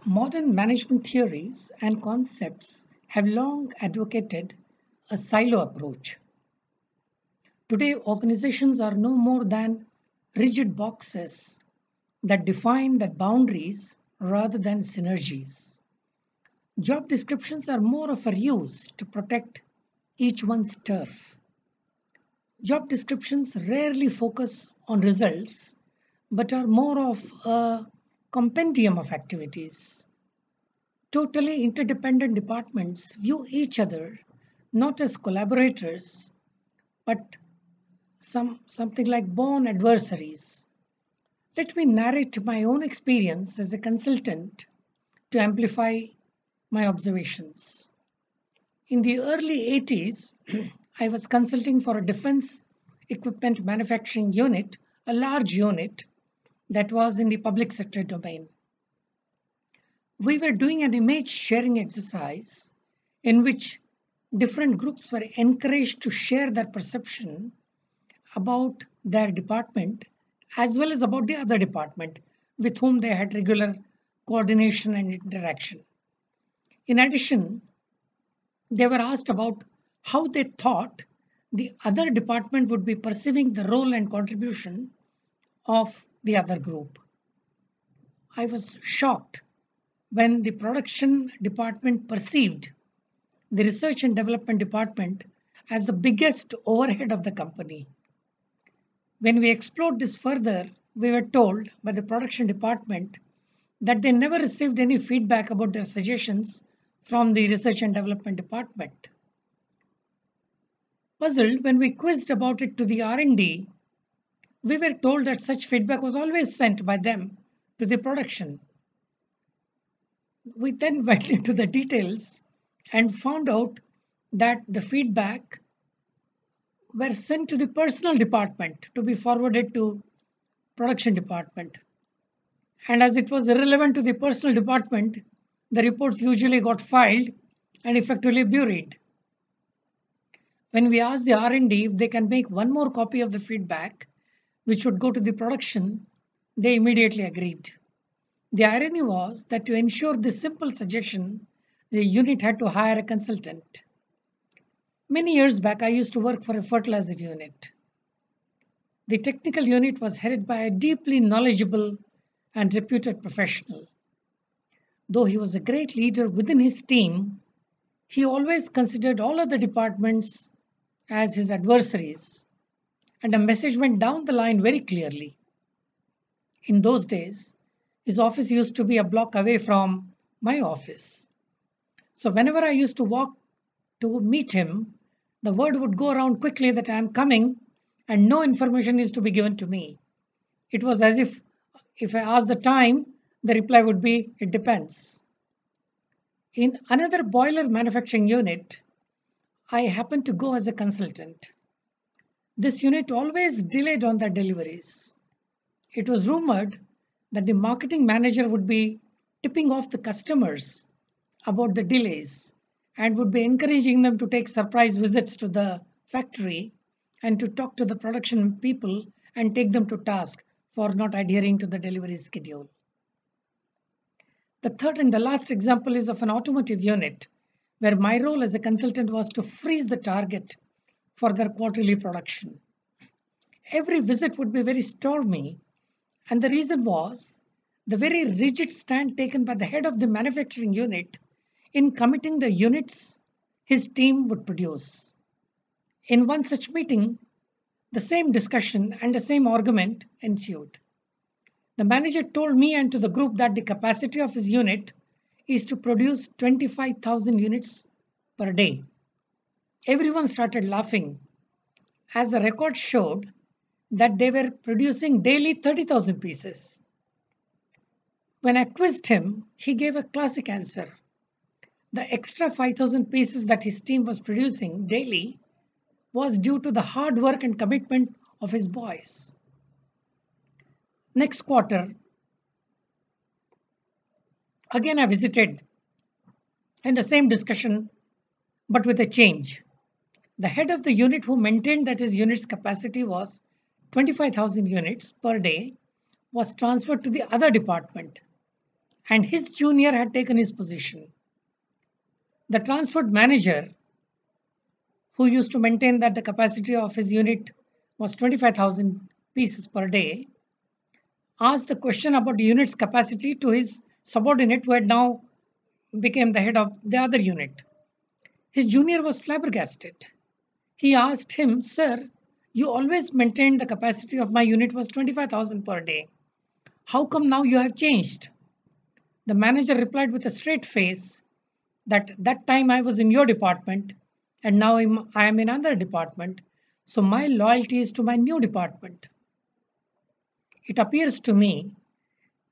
Modern management theories and concepts have long advocated a silo approach. Today, organizations are no more than rigid boxes that define the boundaries rather than synergies. Job descriptions are more of a ruse to protect each one's turf. Job descriptions rarely focus on results but are more of a compendium of activities. Totally interdependent departments view each other not as collaborators but something like born adversaries. Let me narrate my own experience as a consultant to amplify my observations. In the early 80s, I was consulting for a defense equipment manufacturing unit, a large unit that was in the public sector domain. We were doing an image sharing exercise in which different groups were encouraged to share their perception about their department as well as about the other department with whom they had regular coordination and interaction. In addition, they were asked about how they thought the other department would be perceiving the role and contribution of the other group. I was shocked when the production department perceived the research and development department as the biggest overhead of the company. When we explored this further, we were told by the production department that they never received any feedback about their suggestions from the research and development department. Puzzled, when we quizzed about it to the R&D, we were told that such feedback was always sent by them to the production. We then went into the details and found out that the feedback were sent to the personnel department to be forwarded to production department. And as it was irrelevant to the personnel department, the reports usually got filed and effectively buried. When we asked the R&D if they can make one more copy of the feedback, which would go to the production, they immediately agreed. The irony was that to ensure this simple suggestion, the unit had to hire a consultant. Many years back, I used to work for a fertilizer unit. The technical unit was headed by a deeply knowledgeable and reputed professional. Though he was a great leader within his team, he always considered all other departments as his adversaries, and a message went down the line very clearly. In those days, his office used to be a block away from my office. So whenever I used to walk to meet him, the word would go around quickly that I am coming and no information is to be given to me. It was as if I asked the time, the reply would be, it depends. In another boiler manufacturing unit, I happened to go as a consultant. This unit always delayed on their deliveries. It was rumored that the marketing manager would be tipping off the customers about the delays and would be encouraging them to take surprise visits to the factory and to talk to the production people and take them to task for not adhering to the delivery schedule. The third and the last example is of an automotive unit where my role as a consultant was to freeze the target for their quarterly production. Every visit would be very stormy, and the reason was the very rigid stand taken by the head of the manufacturing unit in committing the units his team would produce. In one such meeting, the same discussion and the same argument ensued. The manager told me and to the group that the capacity of his unit is to produce 25,000 units per day. Everyone started laughing as the record showed that they were producing daily 30,000 pieces. When I quizzed him, he gave a classic answer. The extra 5,000 pieces that his team was producing daily was due to the hard work and commitment of his boys. Next quarter, again I visited and the same discussion, but with a change. The head of the unit who maintained that his unit's capacity was 25,000 units per day was transferred to the other department. and his junior had taken his position. The transport manager, who used to maintain that the capacity of his unit was 25,000 pieces per day, asked the question about the unit's capacity to his subordinate who had now became the head of the other unit. His junior was flabbergasted. He asked him, "Sir, you always maintained the capacity of my unit was 25,000 per day. How come now you have changed?" The manager replied with a straight face that time I was in your department and now I am in another department, so my loyalty is to my new department. It appears to me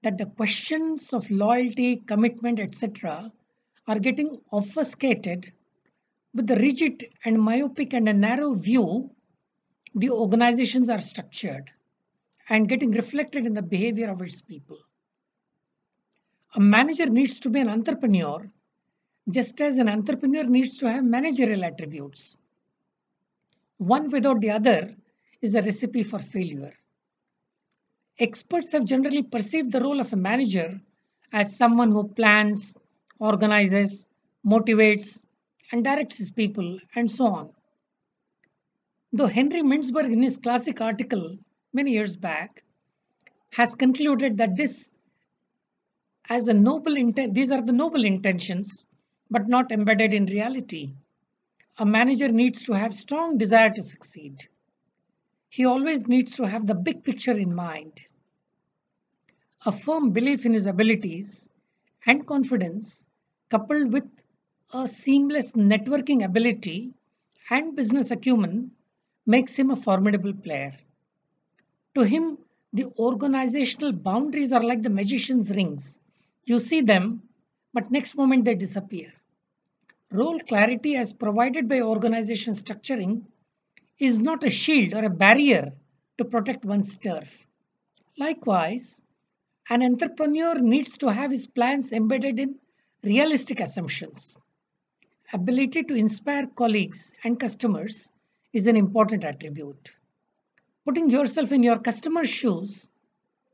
that the questions of loyalty, commitment, etc. are getting obfuscated with the rigid and myopic and a narrow view the organizations are structured and getting reflected in the behavior of its people. A manager needs to be an entrepreneur, just as an entrepreneur needs to have managerial attributes. One without the other is a recipe for failure. Experts have generally perceived the role of a manager as someone who plans, organizes, motivates, and directs his people, and so on. Though Henry Mintzberg, in his classic article many years back, has concluded that these are the noble intentions, but not embedded in reality. A manager needs to have strong desire to succeed. He always needs to have the big picture in mind. A firm belief in his abilities and confidence, coupled with a seamless networking ability and business acumen, makes him a formidable player. To him, the organizational boundaries are like the magician's rings. You see them, but next moment they disappear. Role clarity as provided by organization structuring is not a shield or a barrier to protect one's turf. Likewise, an entrepreneur needs to have his plans embedded in realistic assumptions. Ability to inspire colleagues and customers is an important attribute. Putting yourself in your customer's shoes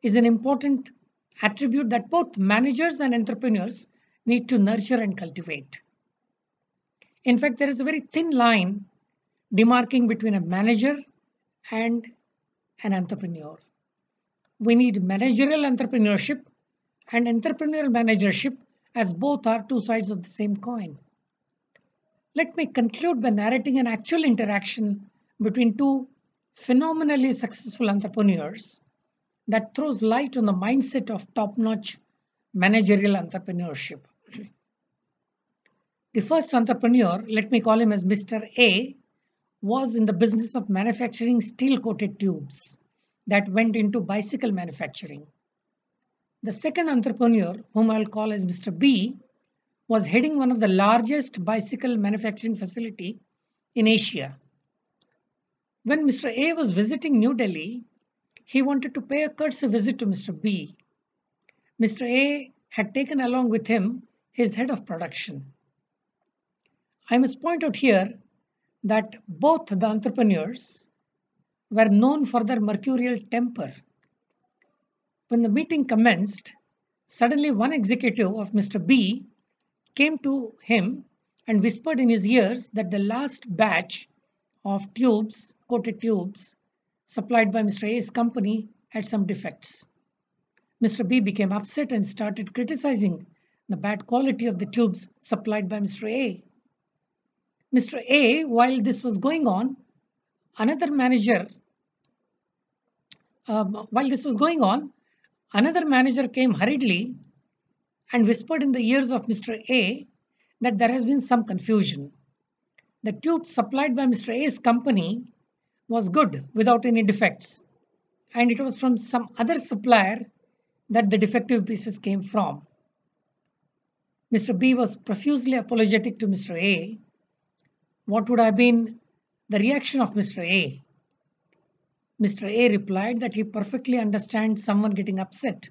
is an important attribute that both managers and entrepreneurs need to nurture and cultivate. In fact, there is a very thin line demarking between a manager and an entrepreneur. We need managerial entrepreneurship and entrepreneurial managership, as both are two sides of the same coin. Let me conclude by narrating an actual interaction between two phenomenally successful entrepreneurs that throws light on the mindset of top-notch managerial entrepreneurship. The first entrepreneur, let me call him as Mr. A, was in the business of manufacturing steel-coated tubes that went into bicycle manufacturing. The second entrepreneur, whom I'll call as Mr. B, was heading one of the largest bicycle manufacturing facility in Asia. When Mr. A was visiting New Delhi, he wanted to pay a courtesy visit to Mr. B. Mr. A had taken along with him his head of production. I must point out here that both the entrepreneurs were known for their mercurial temper. When the meeting commenced, suddenly one executive of Mr. B came to him and whispered in his ears that the last batch of tubes, coated tubes, supplied by Mr. A's company had some defects. Mr. B became upset and started criticizing the bad quality of the tubes supplied by Mr. A. Mr. A, while this was going on, another manager came hurriedly and whispered in the ears of Mr. A that there has been some confusion. The tube supplied by Mr. A's company was good without any defects, and it was from some other supplier that the defective pieces came from. Mr. B was profusely apologetic to Mr. A. What would have been the reaction of Mr. A? Mr. A replied that he perfectly understands someone getting upset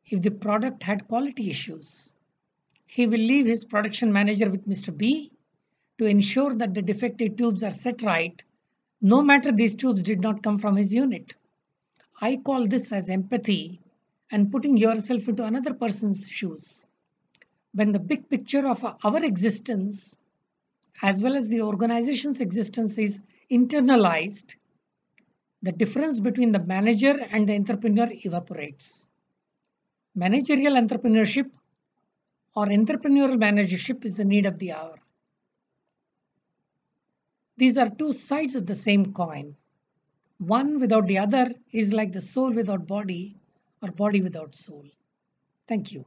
if the product had quality issues. He will leave his production manager with Mr. B to ensure that the defective tubes are set right, no matter these tubes did not come from his unit. I call this as empathy and putting yourself into another person's shoes. When the big picture of our existence as well as the organization's existence is internalized, the difference between the manager and the entrepreneur evaporates. Managerial entrepreneurship or entrepreneurial managership is the need of the hour. These are two sides of the same coin. One without the other is like the soul without body or body without soul. Thank you.